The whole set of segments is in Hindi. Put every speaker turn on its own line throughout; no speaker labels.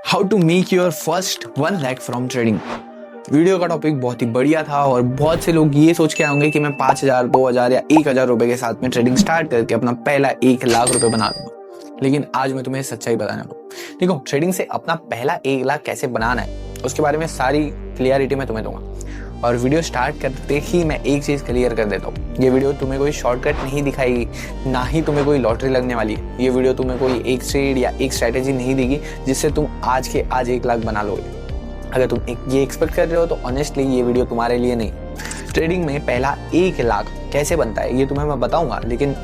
How to make your first 1 lakh from trading. Video का टॉपिक बहुत ही बढ़िया था और बहुत से लोग ये सोच के आएंगे कि मैं 5,000, 2,000 या 1,000 रुपए के साथ में ट्रेडिंग स्टार्ट करके अपना पहला 1 लाख रुपए बना लूंगा। लेकिन आज मैं तुम्हें सच्चाई बताने वाला हूँ। देखो, ट्रेडिंग से अपना पहला 1 लाख कैसे बनाना है उसके बारे में सारी क्लियरिटी मैं तुम्हें दूंगा। और वीडियो स्टार्ट करते ही मैं एक चीज़ क्लियर कर देता हूँ, ये वीडियो तुम्हें कोई शॉर्टकट नहीं दिखाएगी, ना ही तुम्हें कोई लॉटरी लगने वाली है। ये वीडियो तुम्हें कोई एक ट्रेड या एक स्ट्रैटेजी नहीं देगी जिससे तुम आज के आज 1 लाख बना लोगे। अगर तुम ये एक्सपेक्ट कर रहे हो तो ऑनेस्टली ये वीडियो तुम्हारे लिए नहीं। ट्रेडिंग में पहला 1 लाख कैसे बनता है ये तुम्हें मैं बताऊंगा, लेकिन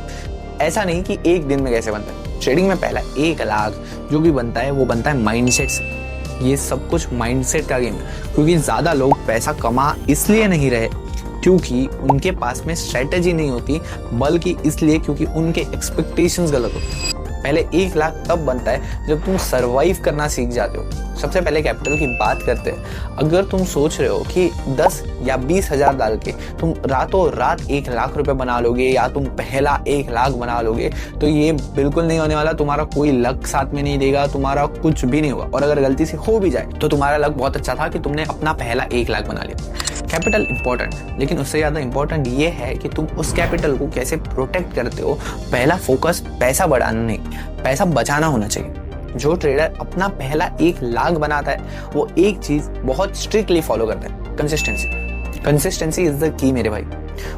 ऐसा नहीं कि एक दिन में कैसे बनता है। ट्रेडिंग में पहला 1 लाख जो भी बनता है वो बनता है माइंडसेट से। ये सब कुछ माइंडसेट का गेम है, क्योंकि ज़्यादा लोग पैसा कमा इसलिए नहीं रहे क्योंकि उनके पास में स्ट्रेटेजी नहीं होती, बल्कि इसलिए क्योंकि उनके एक्सपेक्टेशंस गलत होते हैं। पहले 1 लाख तब बनता है जब तुम सरवाइव करना सीख जाते हो। सबसे पहले कैपिटल की बात करते हैं। अगर तुम सोच रहे हो कि 10 या 20 हज़ार डाल के तुम रातों रात 1 लाख रुपए बना लोगे या तुम पहला 1 लाख बना लोगे, तो ये बिल्कुल नहीं होने वाला। तुम्हारा कोई लक साथ में नहीं देगा, तुम्हारा कुछ भी नहीं होगा। और अगर गलती से हो भी जाए तो तुम्हारा लक बहुत अच्छा था कि तुमने अपना पहला 1 लाख बना लिया। कैपिटल इंपॉर्टेंट, लेकिन उससे ज़्यादा इंपॉर्टेंट ये है कि तुम उस कैपिटल को कैसे प्रोटेक्ट करते हो। पहला फोकस पैसा बढ़ाना नहीं, पैसा बचाना होना चाहिए। जो ट्रेडर अपना पहला 1 लाख बनाता है वो एक चीज बहुत स्ट्रिक्टली फॉलो करता है, consistency. Consistency is the key मेरे भाई।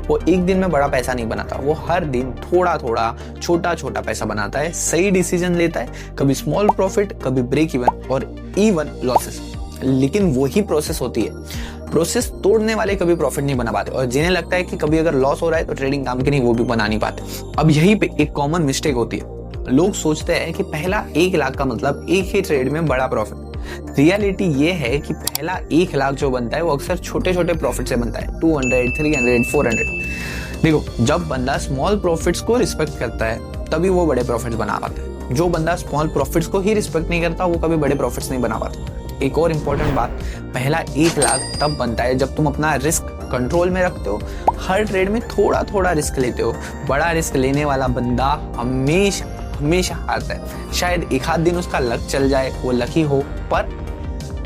वो एक दिन में बड़ा पैसा नहीं बनाता, वो हर दिन थोड़ा थोड़ा छोटा छोटा पैसा बनाता है, सही डिसीजन लेता है, कभी स्मॉल प्रॉफिट, कभी ब्रेक इवन और इवन लॉसेस। लेकिन वही प्रोसेस होती है। प्रोसेस तोड़ने वाले कभी प्रॉफिट नहीं बना पाते, और जिन्हें लगता है कि कभी अगर लॉस हो रहा है तो ट्रेडिंग काम की नहीं, वो भी बना नहीं पाते। अब यहीं पे एक कॉमन मिस्टेक होती है। लोग सोचते हैं कि पहला 1 लाख का मतलब एक ही ट्रेड में बड़ा प्रॉफिट। रियलिटी ये है कि पहला 1 लाख जो बनता है वो अक्सर छोटे छोटे प्रॉफिट से बनता है, 200, 300, 400। देखो, जब बंदा स्मॉल प्रॉफिट्स को रिस्पेक्ट करता है तभी वो बड़े प्रॉफिट्स बना पाता है। जो बंदा स्मॉल प्रॉफिट्स को ही रिस्पेक्ट नहीं करता वो कभी बड़े प्रॉफिट्स नहीं बना पाता। एक और इम्पोर्टेंट बात, पहला 1 लाख तब बनता है जब तुम अपना रिस्क कंट्रोल में रखते हो, हर ट्रेड में थोड़ा थोड़ा रिस्क लेते हो। बड़ा रिस्क लेने वाला बंदा हमेशा हमेशा हारता है। शायद एक आध दिन उसका लक चल जाए, वो लकी हो, पर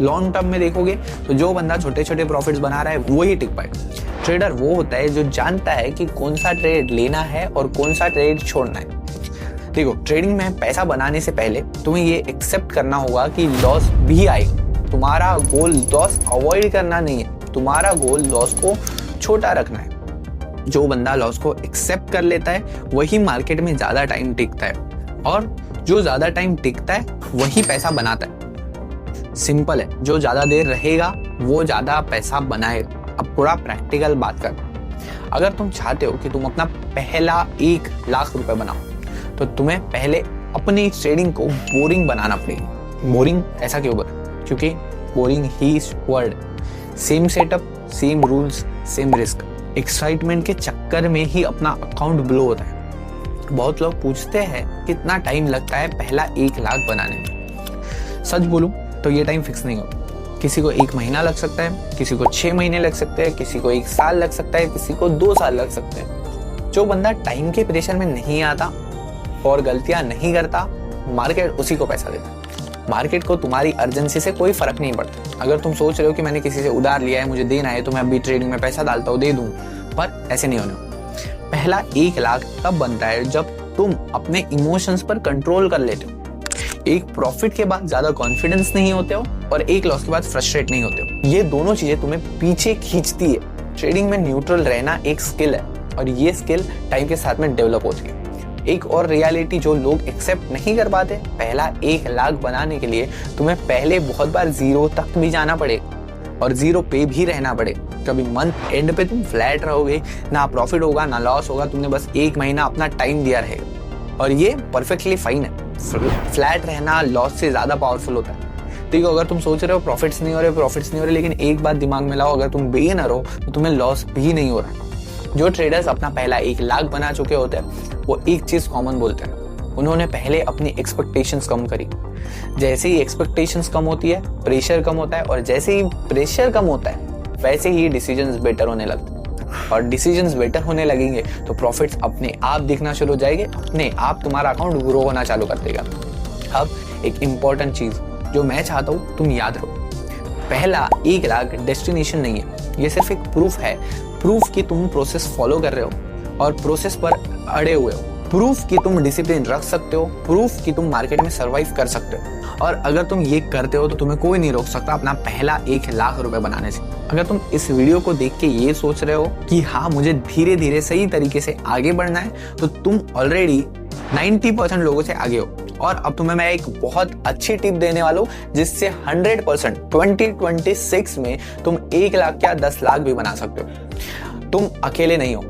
लॉन्ग टर्म में देखोगे तो जो बंदा छोटे छोटे प्रॉफिट्स बना रहा है वो ही टिक पाए। ट्रेडर वो होता है जो जानता है कि कौन सा ट्रेड लेना है और कौन सा ट्रेड छोड़ना है। देखो, ट्रेडिंग में पैसा बनाने से पहले तुम्हें ये एक्सेप्ट करना होगा कि लॉस भी आएगा। तुम्हारा गोल लॉस अवॉइड करना नहीं है, तुम्हारा गोल लॉस को छोटा रखना है। जो बंदा लॉस को एक्सेप्ट कर लेता है वही मार्केट में ज्यादा टाइम टिकता है, और जो ज्यादा टाइम टिकता है वही पैसा बनाता है। सिंपल है, जो ज्यादा देर रहेगा वो ज्यादा पैसा बनाएगा। अब पूरा प्रैक्टिकल बात कर, अगर तुम चाहते हो कि तुम अपना पहला 1 लाख रुपए बनाओ तो तुम्हें पहले अपनी ट्रेडिंग को बोरिंग बनाना पड़ेगी। बोरिंग ऐसा क्यों बोला? क्योंकि boring he is word. Same setup, same rules, same risk. Excitement के चक्कर में ही अपना अकाउंट ब्लो होता है। बहुत लोग पूछते हैं कितना टाइम लगता है पहला 1 लाख बनाने में। सच बोलूं तो ये टाइम फिक्स नहीं होता। किसी को 1 महीना लग सकता है, किसी को 6 महीने लग सकते हैं, किसी को 1 साल लग सकता है, किसी को 2 साल लग सकते हैं। जो बंदा टाइम के प्रेशर में नहीं आता और गलतियां नहीं करता, मार्केट उसी को पैसा देता है। मार्केट को तुम्हारी अर्जेंसी से कोई फर्क नहीं पड़ता। अगर तुम सोच रहे हो कि मैंने किसी से उधार लिया है, मुझे देना है, तो मैं अभी ट्रेडिंग में पैसा डालता हूँ, दे दूं, पर ऐसे नहीं होने। पहला 1 लाख तब बनता है जब तुम अपने इमोशंस पर कंट्रोल कर लेते हो। एक प्रॉफिट के बाद ज्यादा कॉन्फिडेंस नहीं होते हो और एक लॉस के बाद फ्रस्ट्रेट नहीं होते हो। ये दोनों चीजें तुम्हें पीछे खींचती है। ट्रेडिंग में न्यूट्रल रहना एक स्किल है, और ये स्किल टाइम के साथ में डेवलप होती है। एक और रियलिटी जो लोग एक्सेप्ट नहीं कर पाते, पहला 1 लाख बनाने के लिए तुम्हें पहले बहुत बार 0 तक भी जाना पड़ेगा और 0 पे भी रहना पड़ेगा। कभी मंथ एंड पे तुम फ्लैट रहोगे, ना प्रॉफिट होगा ना लॉस होगा, तुमने बस 1 महीना अपना टाइम दिया रहेगा, और ये परफेक्टली फाइन है। फ्लैट रहना लॉस से ज्यादा पावरफुल होता है। ठीक है, अगर तुम सोच रहे हो प्रॉफिट्स नहीं हो रहे, लेकिन एक बात दिमाग में लाओ, अगर तुम बिगिनर हो तो तुम्हें लॉस भी नहीं हो रहा। जो ट्रेडर्स अपना पहला 1 लाख बना चुके होते हैं वो एक चीज कॉमन बोलते हैं, उन्होंने पहले अपनी एक्सपेक्टेशंस कम करी। जैसे ही एक्सपेक्टेशंस कम होती है प्रेशर कम होता है, और जैसे ही प्रेशर कम होता है वैसे ही डिसीजंस बेटर होने लगते हैं, और डिसीजंस बेटर होने लगेंगे तो प्रॉफिट्स अपने आप दिखना शुरू हो जाएंगे, अपने आप तुम्हारा अकाउंट ग्रो होना चालू कर देगा। अब एक इम्पॉर्टेंट चीज, जो मैं चाहता हूँ तुम याद रखो, पहला 1 लाख डेस्टिनेशन नहीं है, ये सिर्फ एक प्रूफ है। प्रूफ कि तुम प्रोसेस फॉलो कर रहे हो और प्रोसेस पर अड़े हुए हो, प्रूफ कि तुम डिसिप्लिन रख सकते हो, प्रूफ कि तुम मार्केट में सर्वाइव कर सकते हो। और अगर तुम ये करते हो तो तुम्हें कोई नहीं रोक सकता अपना पहला 1 लाख रुपए बनाने से। अगर तुम इस वीडियो को देख के ये सोच रहे हो कि हाँ मुझे धीरे धीरे सही तरीके से आगे बढ़ना है, तो तुम ऑलरेडी 90% लोगों से आगे हो। और अब तुम्हें मैं एक बहुत अच्छी टिप देने वाला हूं जिससे 100% 2026 में तुम 1 लाख या 10 लाख भी बना सकते हो। तुम अकेले नहीं हो,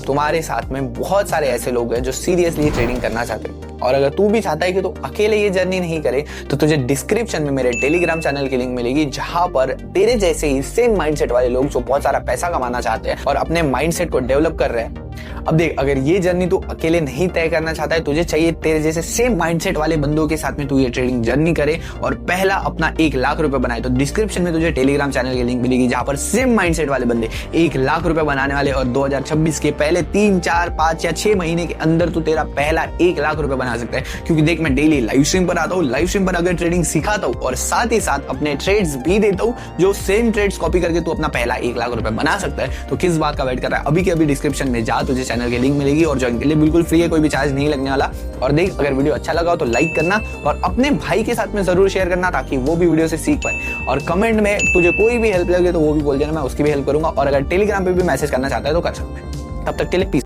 तुम्हारे साथ में बहुत सारे ऐसे लोग हैं जो सीरियसली ट्रेडिंग करना चाहते हैं। और अगर तू भी चाहता है कि तू अकेले ये जर्नी नहीं करे, तो तुझे डिस्क्रिप्शन में मेरे टेलीग्राम चैनल की लिंक मिलेगी, जहां पर तेरे जैसे ही सेम माइंडसेट वाले लोग जो बहुत सारा पैसा कमाना चाहते हैं और अपने माइंडसेट को डेवलप कर रहे हैं। अब देख, अगर ये जर्नी तू अकेले नहीं तय करना चाहता है, तुझे चाहिए तेरे जैसे सेम माइंडसेट वाले बंदों के साथ में तू ये ट्रेडिंग जर्नी करे और पहला अपना 1 लाख रुपए बनाए। तो डिस्क्रिप्शन में तुझे टेलीग्राम चैनल की लिंक मिलेगी, जहां पर सेम माइंडसेट वाले बंदे 1 लाख रुपए बनाने वाले और 2026 के पहले 3, 4, 5 या 6 महीने के अंदर तू तेरा पहला 1 लाख रुपए बना सकता है। क्योंकि देख, मैं डेली लाइव स्ट्रीम पर आता हूँ, लाइव स्ट्रीम पर अगर ट्रेडिंग सिखाता हूँ और साथ ही साथ अपने ट्रेड्स भी देता हूँ, जो सेम ट्रेड्स कॉपी करके तू अपना पहला 1 लाख रुपए बना सकता है। तो किस बात का वेट कर रहा है? अभी के अभी डिस्क्रिप्शन में जा, तुझे चैनल की लिंक मिलेगी और ज्वाइन के लिए बिल्कुल फ्री है, कोई भी चार्ज नहीं लगने वाला। और देख, अगर वीडियो अच्छा लगा हो तो लाइक करना और अपने भाई के साथ में जरूर शेयर करना, ताकि वो भी वीडियो से सीख पाए। और कमेंट में तुझे कोई भी हेल्प लगे तो वो भी बोल देना, मैं उसकी भी हेल्प करूंगा। और अगर टेलीग्राम पे भी मैसेज करना चाहता है तो कर सकते हैं। तब तक के लिए पीस।